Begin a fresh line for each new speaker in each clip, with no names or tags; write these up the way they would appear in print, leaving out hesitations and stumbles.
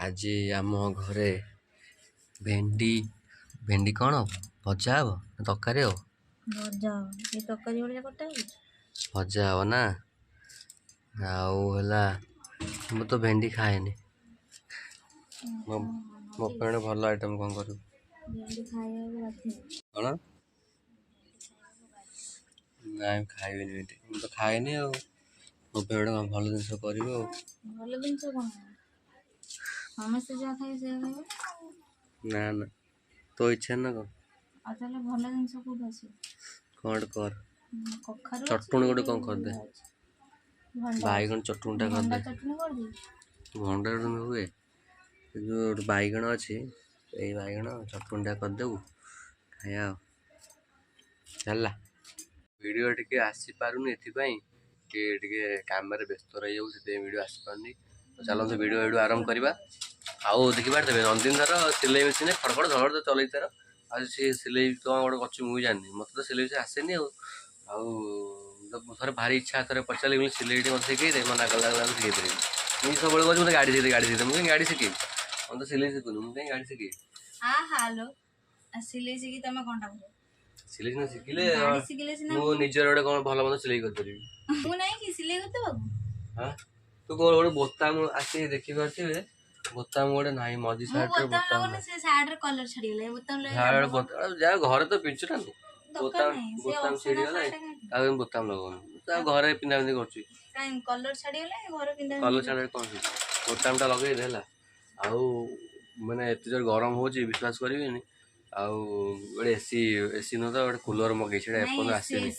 आज आम घरे भेंडी भेंडी कौन भजा हे तरकारी हो
भजा ये तरकारी भलिया कटा हो
भजा हे ना आउला मु तो भेंडी खाएनी मो पे भल आइटम कौन कर
भेंडी खाया
कौन ना खाइबी भेंडी तो खाएनी मो पे भल जिन कर
भल जिन कौन समस्ते जहाँ खाए से
ना ना तो इच्छा ना कौन
आले भल जिन कौट आस
कौन कर
कखारू
चटुणी गोटे कौन कर दे बैगन चटुणीटा कर दे
चटनी कर दी
भंडा हुए जो बैगन अच्छी यही बैगन चटुणीटा करदेबू खाया चलला वीडियो टी आसीपारूनी ये काम व्यस्त रही वीडियो आसपारनी तो चलते वीडियो वीडियो आरंभ करवा आउ देखिए नंदिनर सिलाई मेसीन खड़खड़ धड़ तो चल तार आज सी सिलाई तो गोटे अच्छी मुझे जानी मत तो सिलाई आसेनी थे भारी इच्छा थे पचारे सिलाई मत शिखे मना कला शिखे पारि मुझे सब कहूँ गाड़ी शिखे गाड़ी शिखे मुझे गाड़ी शिखे मैं तो सिलाई शिखुनी मुझे गाड़ी शिखे
हालो सिलाई शिखी तुम कौन
सिलाई ना शिखिले मु निजर गोटे कौन भल मत सिलाई कर
मु नहीं कि सिलाई करते बाबू
हां तू गोटे बोताम आसी देखि पारथिबे बोताम गोटे नाही मझी साइड रे
बोताम से साइड रे कलर छाडी गेले बोताम
जा घर तो पिंचु ना बोताम छाडी गेला आ बोताम लगन ता घरे पिंदा पिंदी करछि
काई कलर छाडी गेले घर पिंदा
कलर छाडी कोन बोताम ता लगे देला आउ माने एते जोर गरम होची विश्वास करिवेनी आउ गोटे एसी एसी न तो गोटे कूलर मगे छेड़ा एपन आसेनी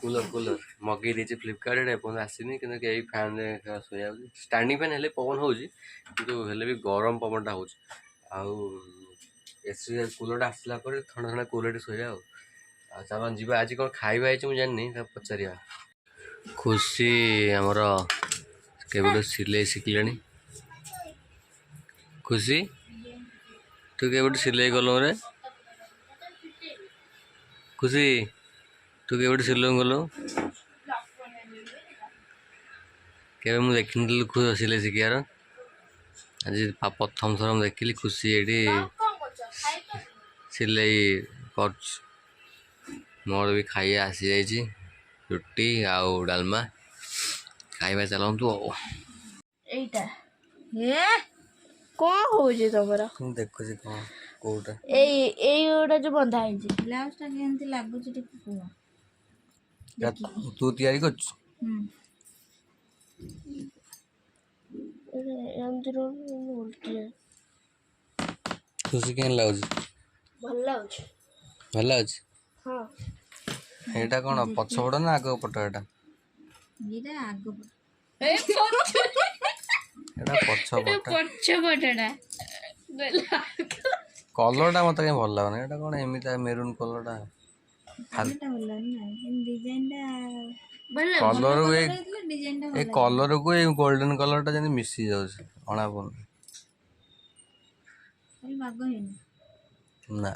कूलर मगे दीजिए फ्लिपकार्ट एपन आसनी कि फैन सोया स्टैंडिंग फैन हेल्ले पवन हो भी गरम पवन टा हो एसी कूलर आसला ठंडा ठंडा कूलर सोया चल जी आज कौन खाଇବା मुझे जानी पचार खुशी आमर के सिलाई शिखिले खुशी तू के सिलाई कलु रे खुशी तू के सिलाई कलु के मुझे देखी खुश सिलाई शिखार आज प्रथम थर देखिली खुशी ये सिलाई कर मोर भी खाई आसी जाइए रुटी आउ डालमा खाଇବା चलतु
एटा ए कौन हो जे तमरा
देखु कौन कोटा
एटा जो बंधा है ब्लाउज टा केमती लागु टिके कुआ
तू तैयारी कर खुशी केन लगुच भल लगुच
हाँ
एटा कौन पछपट ना आग पट एटा
ये आग
एटा पछपट
पछपटडा
कलरटा मत कहीं भल लगन एटा कौन एमिता मेरून कलरटा कलर को गोल्डन कलरटा जमी मिसी जाऊँ अणा पड़ना ना